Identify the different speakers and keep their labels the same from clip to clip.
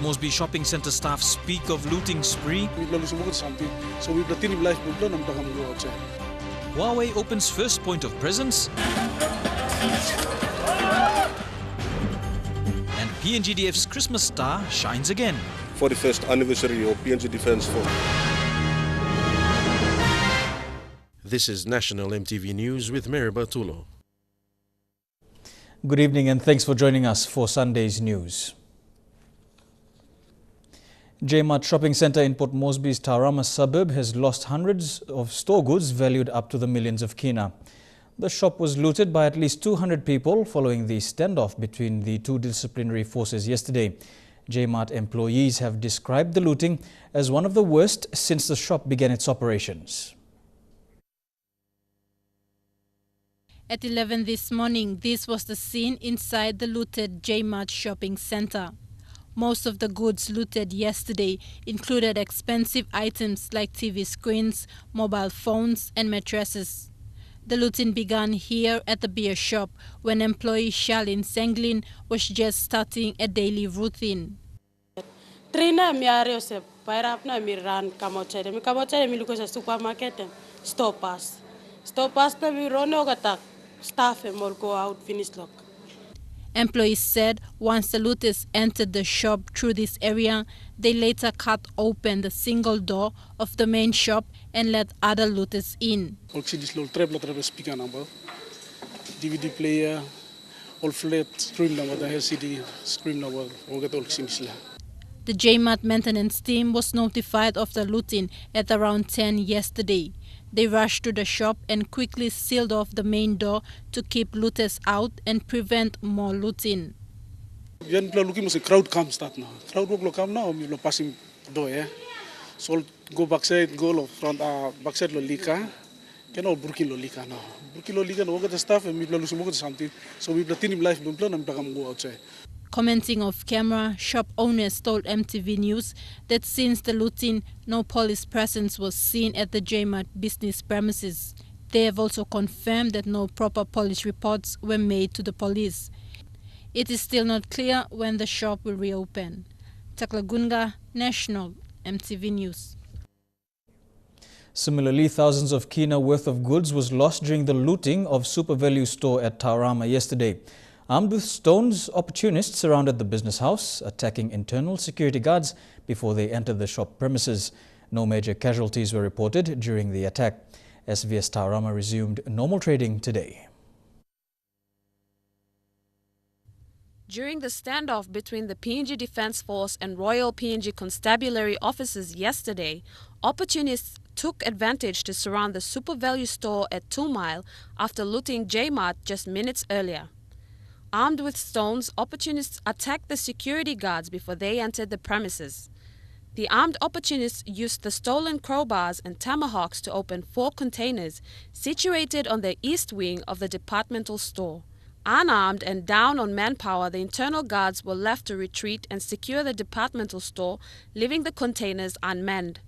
Speaker 1: Mosby Shopping Centre staff speak of looting spree. Huawei opens first point of presence. And PNGDF's Christmas star shines again.
Speaker 2: 41st anniversary of PNG Defence Force.
Speaker 3: This is National EMTV News with Mary Bartulo.
Speaker 4: Good evening and thanks for joining us for Sunday's news. J-Mart Shopping Centre in Port Moresby's Tauranga suburb has lost hundreds of store goods valued up to the millions of kina. The shop was looted by at least 200 people following the standoff between the two disciplinary forces yesterday. J-Mart employees have described the looting as one of the worst since the shop began its operations.
Speaker 5: At 11 this morning, this was the scene inside the looted J-Mart shopping centre. Most of the goods looted yesterday included expensive items like TV screens, mobile phones and mattresses. The looting began here at the beer shop when employee Charlene Senglin was just starting a daily routine.
Speaker 6: Trina miario se pairap na miran kamotere mi luko sa supermarket stopas na mi rono katak staff and more go out finish lock.
Speaker 5: Employees said once the looters entered the shop through this area, they later cut open the single door of the main shop and let other looters in.
Speaker 7: DVD player, all flat screen number, the LCD screen number,
Speaker 5: The J-Mart maintenance team was notified of the looting at around 10 yesterday. They rushed to the shop and quickly sealed off the main door to keep looters out and prevent more looting.
Speaker 7: Looking at crowd comes start now. Crowd will come now. We will passing door. Yeah. So go backside, go front backside lolika. Can all Burki lolika now. Burki lolika no get the staff and we will lose something. So we will team life don't plan and go outside.
Speaker 5: Commenting off camera, shop owners told EMTV News that since the looting, no police presence was seen at the J-Mart business premises. They have also confirmed that no proper police reports were made to the police. It is still not clear when the shop will reopen. Taklagunga, National, EMTV News.
Speaker 4: Similarly, thousands of kina worth of goods was lost during the looting of Super Value store at Tauranga yesterday. Armed with stones, opportunists surrounded the business house, attacking internal security guards before they entered the shop premises. No major casualties were reported during the attack. SVS Tauranga resumed normal trading today.
Speaker 8: During the standoff between the PNG Defence Force and Royal PNG Constabulary officers yesterday, opportunists took advantage to surround the Super Value store at 2 Mile after looting J-Mart just minutes earlier. Armed with stones, opportunists attacked the security guards before they entered the premises. The armed opportunists used the stolen crowbars and tomahawks to open 4 containers situated on the east wing of the departmental store. Unarmed and down on manpower, the internal guards were left to retreat and secure the departmental store, leaving the containers unmanned.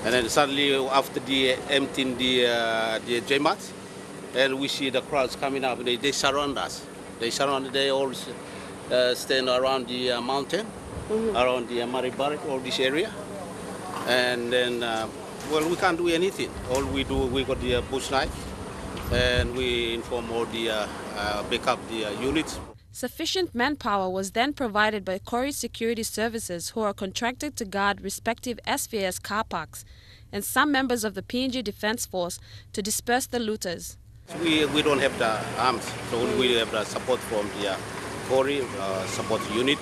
Speaker 9: And then suddenly, after the emptying the J-Mart, and we see the crowds coming up, they surround us. They all stand around the mountain, around the Maribarik, all this area. And then, well, we can't do anything. All we do, we got the bush knife, and we inform all the backup the units.
Speaker 8: Sufficient manpower was then provided by Corrie Security Services, who are contracted to guard respective SVS car parks, and some members of the PNG Defence Force to disperse the looters.
Speaker 9: We don't have the arms, so we have the support from the Corrie support unit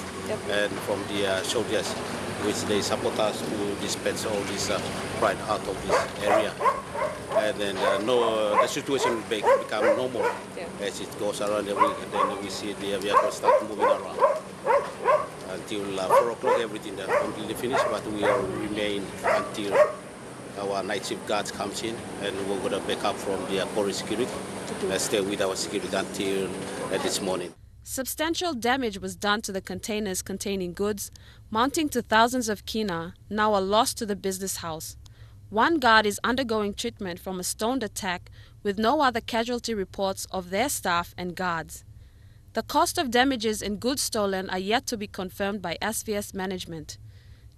Speaker 9: and from the soldiers, which they support us to dispense all this pride out of this area. And then the situation will become normal as it goes around the week, and then we see the vehicles start moving around. Until 4 o'clock, everything is completely finished, but we will remain until our night shift guards comes in, and we're going to back up from the Corrie security and stay with our security until this morning.
Speaker 8: Substantial damage was done to the containers containing goods, mounting to thousands of kina, now a loss to the business house. One guard is undergoing treatment from a stoned attack, with no other casualty reports of their staff and guards. The cost of damages and goods stolen are yet to be confirmed by SVS management.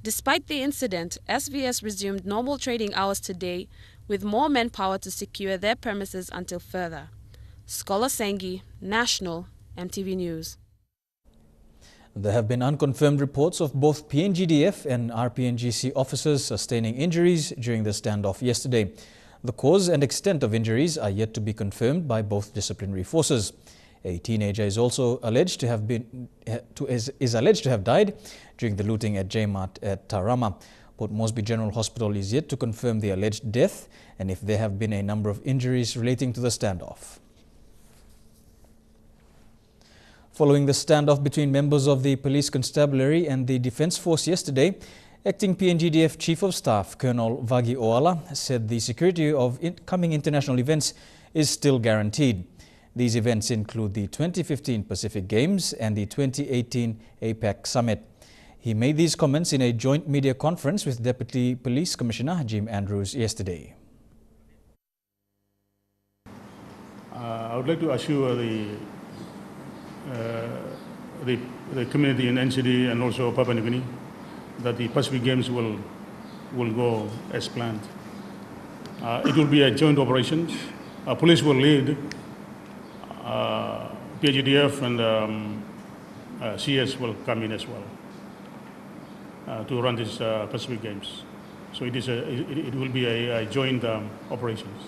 Speaker 8: Despite the incident, SVS resumed normal trading hours today with more manpower to secure their premises until further. Scholar Sengi, National, MTV News.
Speaker 4: There have been unconfirmed reports of both PNGDF and RPNGC officers sustaining injuries during the standoff yesterday. The cause and extent of injuries are yet to be confirmed by both disciplinary forces. A teenager is also alleged to have died during the looting at J-Mart at Tarama. Port Moresby General Hospital is yet to confirm the alleged death and if there have been a number of injuries relating to the standoff. Following the standoff between members of the Police Constabulary and the Defence Force yesterday, Acting PNGDF Chief of Staff Colonel Vagi Oala said the security of coming international events is still guaranteed. These events include the 2015 Pacific Games and the 2018 APAC Summit. He made these comments in a joint media conference with Deputy Police Commissioner Jim Andrews yesterday.
Speaker 10: I would like to assure the community in NCD and also Papua New Guinea that the Pacific Games will go as planned. It will be a joint operation. Police will lead. PNGDF and CS will come in as well to run these Pacific Games. So it will be a joint operations.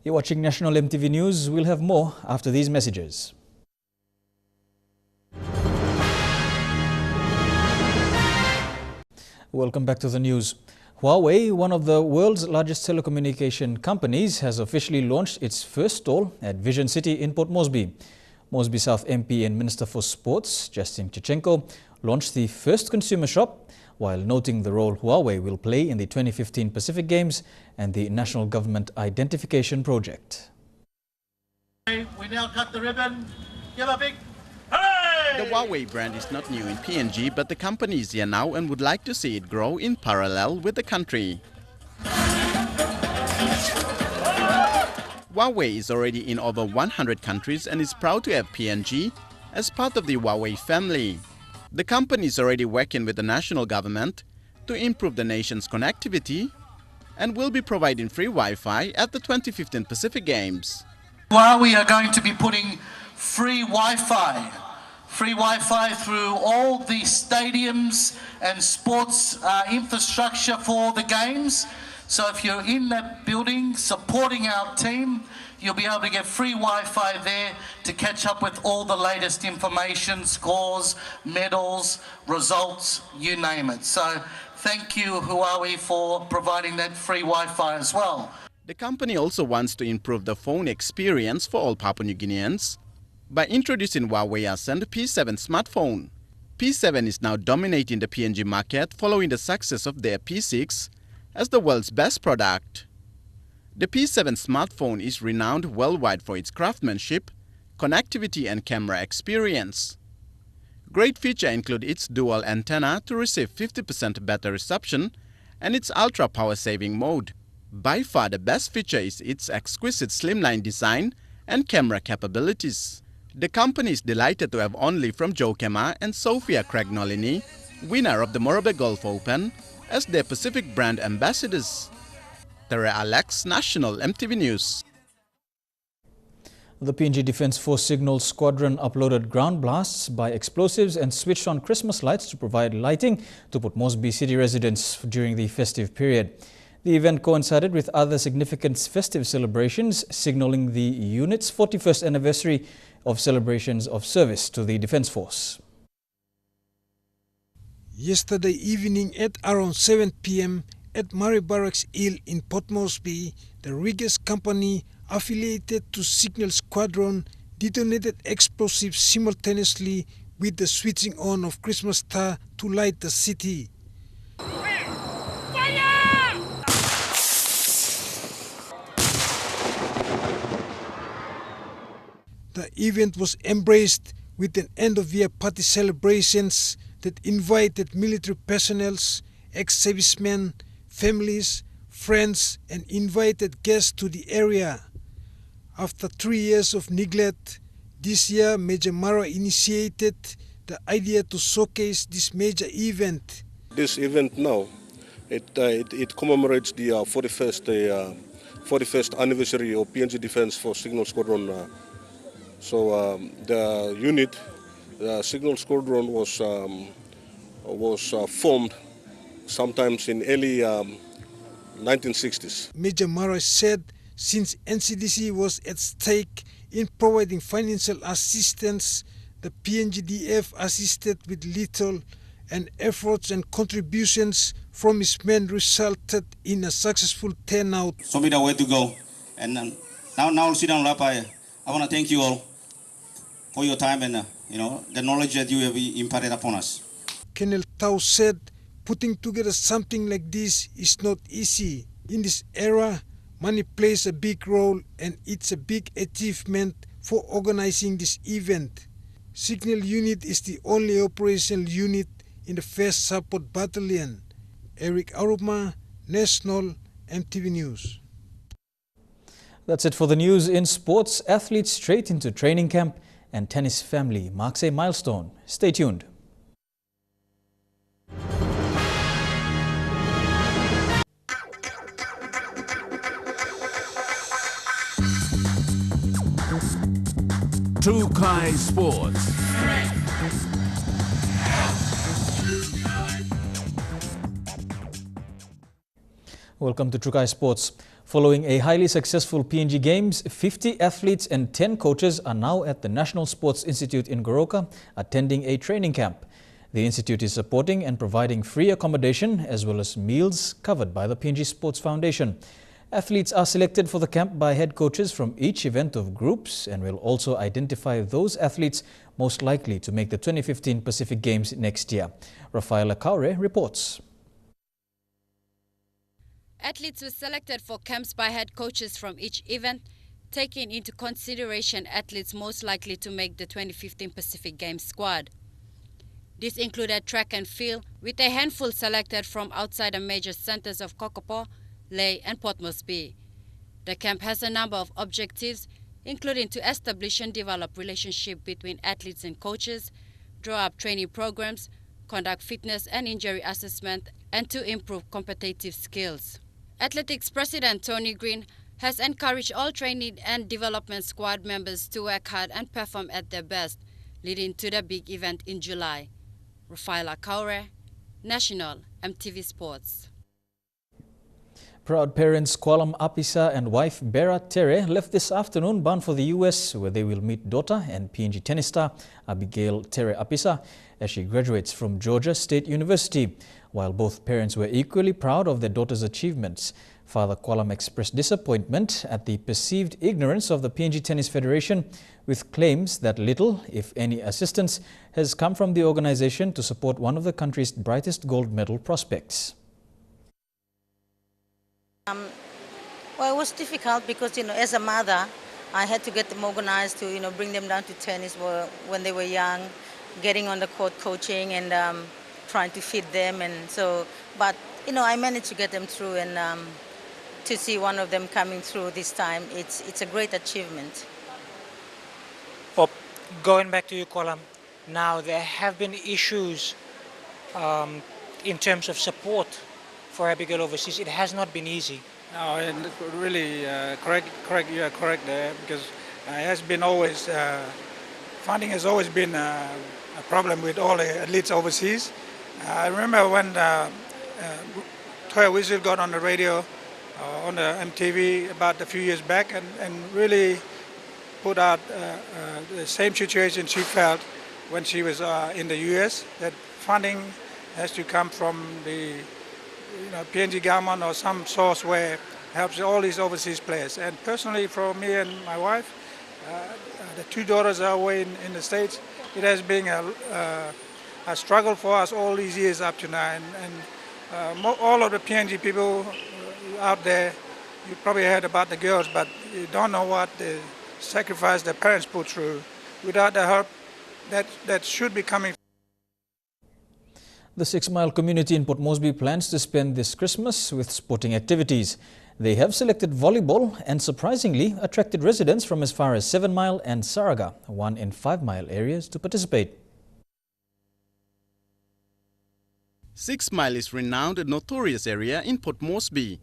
Speaker 4: You're watching National MTV News. We'll have more after these messages. Welcome back to the news. Huawei, one of the world's largest telecommunication companies, has officially launched its first stall at Vision City in Port Moresby. Moresby South MP and Minister for Sports, Justin Chichenko, launched the first consumer shop while noting the role Huawei will play in the 2015 Pacific Games and the National Government Identification Project.
Speaker 11: We now cut the ribbon. Give a big
Speaker 12: The Huawei brand is not new in PNG, but the company is here now and would like to see it grow in parallel with the country. Huawei is already in over 100 countries and is proud to have PNG as part of the Huawei family. The company is already working with the national government to improve the nation's connectivity and will be providing free Wi-Fi at the 2015 Pacific Games.
Speaker 11: Huawei are going to be putting free Wi-Fi through all the stadiums and sports infrastructure for the games. So if you're in that building supporting our team, you'll be able to get free Wi-Fi there to catch up with all the latest information, scores, medals, results, you name it. So thank you, Huawei, for providing that free Wi-Fi as well.
Speaker 12: The company also wants to improve the phone experience for all Papua New Guineans by introducing Huawei Ascend P7 smartphone. P7 is now dominating the PNG market following the success of their P6 as the world's best product. The P7 smartphone is renowned worldwide for its craftsmanship, connectivity and camera experience. Great features include its dual antenna to receive 50% better reception and its ultra power saving mode. By far the best feature is its exquisite slimline design and camera capabilities. The company is delighted to have Only from Joe Kema and Sofia Craig-Nolini, winner of the Morabe Golf Open, as their Pacific brand ambassadors. Tere Alex, National MTV News.
Speaker 4: The PNG Defence Force Signal Squadron uploaded ground blasts by explosives and switched on Christmas lights to provide lighting to Port Moresby city residents during the festive period. The event coincided with other significant festive celebrations, signalling the unit's 41st anniversary of celebrations of service to the Defence Force.
Speaker 13: Yesterday evening at around 7 p.m. at Murray Barracks Hill in Port Moresby, the Riggers Company affiliated to Signal Squadron detonated explosives simultaneously with the switching on of Christmas star to light the city. The event was embraced with an end-of-year party celebrations that invited military personnel, ex-servicemen, families, friends and invited guests to the area. After 3 years of neglect, this year Major Mara initiated the idea to showcase this major event.
Speaker 2: This event now, it commemorates the 41st anniversary of PNG Defence Force Signal Squadron. The unit, the Signal Squadron was formed sometimes in early 1960s.
Speaker 13: Major Mara said since NCDC was at stake in providing financial assistance, the PNGDF assisted with little, and efforts and contributions from his men resulted in a successful turnout.
Speaker 14: Show me the way to go. And now sit down, Rapai. I want to thank you all for your time and the knowledge that you have imparted upon us.
Speaker 13: Colonel Tau said putting together something like this is not easy. In this era, money plays a big role, and it's a big achievement for organizing this event. Signal Unit is the only operational unit in the 1st Support Battalion. Eric Aruma, National EMTV News.
Speaker 4: That's it for the news. In sports, athletes straight into training camp and tennis family marks a milestone. Stay tuned.
Speaker 15: Trukai Sports.
Speaker 4: Welcome to Trukai Sports. Following a highly successful PNG Games, 50 athletes and 10 coaches are now at the National Sports Institute in Goroka attending a training camp. The institute is supporting and providing free accommodation as well as meals covered by the PNG Sports Foundation. Athletes are selected for the camp by head coaches from each event of groups and will also identify those athletes most likely to make the 2015 Pacific Games next year. Rafaela Kaure reports.
Speaker 16: Athletes were selected for camps by head coaches from each event, taking into consideration athletes most likely to make the 2015 Pacific Games squad. This included track and field, with a handful selected from outside the major centers of Kokopo, Lae and Port Moresby. The camp has a number of objectives, including to establish and develop relationships between athletes and coaches, draw up training programs, conduct fitness and injury assessment, and to improve competitive skills. Athletics President Tony Green has encouraged all training and development squad members to work hard and perform at their best, leading to the big event in July. Rafaela Kaure, National EMTV Sports.
Speaker 4: Proud parents Kwalam Apisa and wife Bera Tere left this afternoon bound for the US, where they will meet daughter and PNG tennis star Abigail Tere Apisa as she graduates from Georgia State University. While both parents were equally proud of their daughter's achievements, Father Kwalam expressed disappointment at the perceived ignorance of the PNG Tennis Federation, with claims that little, if any, assistance has come from the organization to support one of the country's brightest gold medal prospects.
Speaker 17: Well, it was difficult because, as a mother, I had to get them organized to, bring them down to tennis when they were young, getting on the court coaching and trying to feed them. And so, but, I managed to get them through, and to see one of them coming through this time, it's a great achievement.
Speaker 18: Well, going back to you, Kwalam, now there have been issues in terms of support for Abigail overseas. It has not been easy.
Speaker 19: No, and really correct. You are correct there, because has been always funding has always been a problem with all the athletes overseas. I remember when Toya Whistle got on the radio on the EMTV about a few years back, and really put out the same situation she felt when she was in the US, that funding has to come from the PNG government or some source where helps all these overseas players. And personally, for me and my wife, the two daughters are away in the States. It has been a struggle for us all these years up to now. And all of the PNG people out there, you probably heard about the girls, but you don't know what the sacrifice the parents put through without the help that should be coming.
Speaker 4: The 6 Mile community in Port Moresby plans to spend this Christmas with sporting activities. They have selected volleyball and surprisingly attracted residents from as far as 7 Mile and Saraga, 1 in 5 Mile areas, to participate.
Speaker 12: 6 Mile is renowned and notorious area in Port Moresby.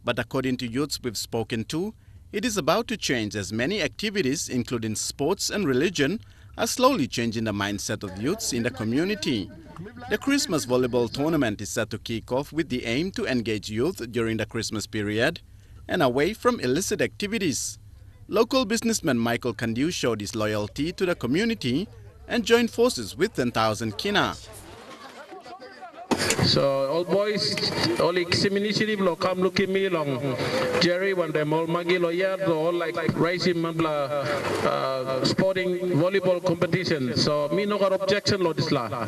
Speaker 12: But according to youths we've spoken to, it is about to change as many activities, including sports and religion, are slowly changing the mindset of youths in the community. The Christmas volleyball tournament is set to kick off with the aim to engage youth during the Christmas period and away from illicit activities. Local businessman Michael Kandiu showed his loyalty to the community and joined forces with 10,000 kina.
Speaker 15: So all boys, all initiative lo come look at me long. Jerry when them all magi lawyer all like racing sporting volleyball competition. So me no got objection lo this la.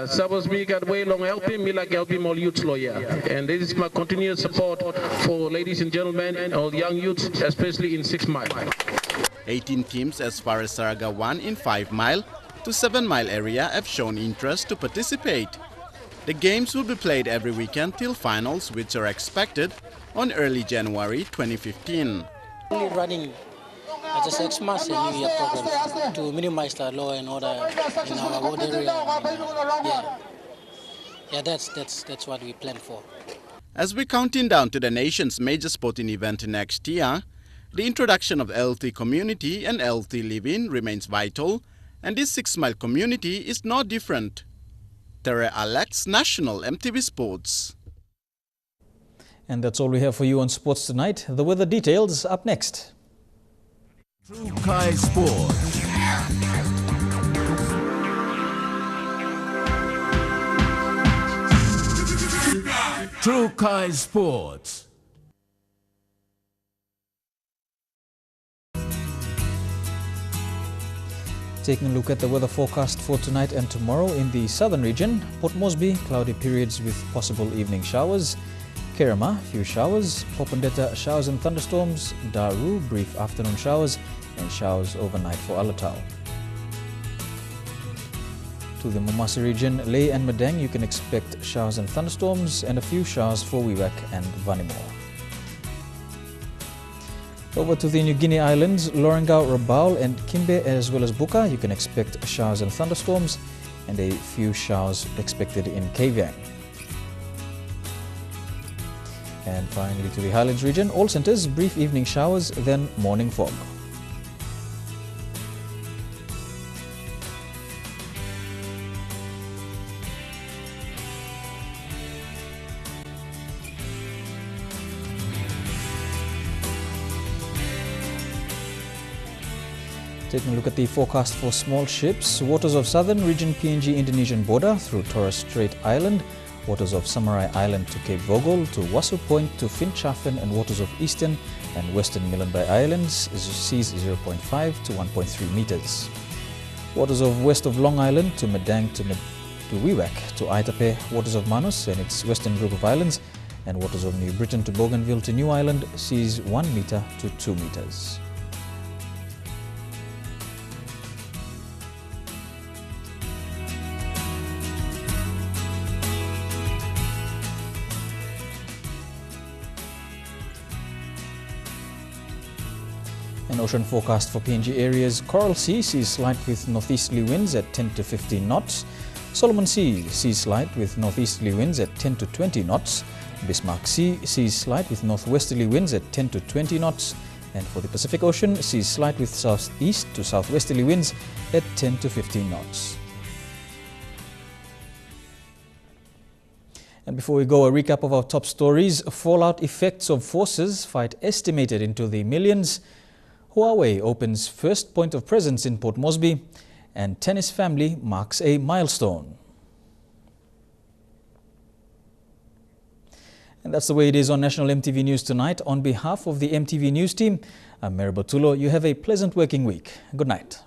Speaker 15: Suppose me got way long helping me like helping all youths lawyer. And this is my continuous support for ladies and gentlemen and all young youths, especially in 6 Mile.
Speaker 12: 18 teams as far as Saraga 1 in 5 Mile to 7 Mile area have shown interest to participate. The games will be played every weekend till finals, which are expected on early January 2015.
Speaker 20: Only running as a 6 months a New Year program to minimize the law and order in our ward area. Yeah, that's what we plan for.
Speaker 12: As we're counting down to the nation's major sporting event next year, the introduction of LT community and LT living remains vital, and this 6 Mile community is no different. Tere Alex, National EMTV Sports.
Speaker 4: And that's all we have for you on Sports Tonight. The weather details up next.
Speaker 21: True Kai Sports. True Kai Sports.
Speaker 4: Taking a look at the weather forecast for tonight and tomorrow in the southern region. Port Moresby, cloudy periods with possible evening showers. Kerema, few showers. Popondetta, showers and thunderstorms. Daru, brief afternoon showers and showers overnight for Alatau. To the Momasi region, Ley and Madang, you can expect showers and thunderstorms and a few showers for Wewak and Vanimore. Over to the New Guinea Islands, Lorengau, Rabaul and Kimbe as well as Buka, you can expect showers and thunderstorms and a few showers expected in Kavieng. And finally to the Highlands region, all centres, brief evening showers, then morning fog. Taking a look at the forecast for small ships, waters of southern region PNG Indonesian border through Torres Strait Island, waters of Samarai Island to Cape Vogel, to Wasu Point to Finchafen, and waters of eastern and western Milne Bay Islands, seas 0.5 to 1.3 meters. Waters of west of Long Island to Madang to Wewak to Aitape, waters of Manus and its western group of islands, and waters of New Britain to Bougainville to New Island, seas 1 meter to 2 meters. An ocean forecast for PNG areas: Coral Sea, seas slight with northeasterly winds at 10 to 15 knots. Solomon Sea, seas slight with northeasterly winds at 10 to 20 knots. Bismarck Sea, seas slight with northwesterly winds at 10 to 20 knots. And for the Pacific Ocean, seas slight with southeast to southwesterly winds at 10 to 15 knots. And before we go, a recap of our top stories. Fallout effects of forces fight estimated into the millions. Huawei opens first point of presence in Port Moresby, and tennis family marks a milestone. And that's the way it is on National EMTV News tonight. On behalf of the EMTV News team, I'm Mary Botulo. You have a pleasant working week. Good night.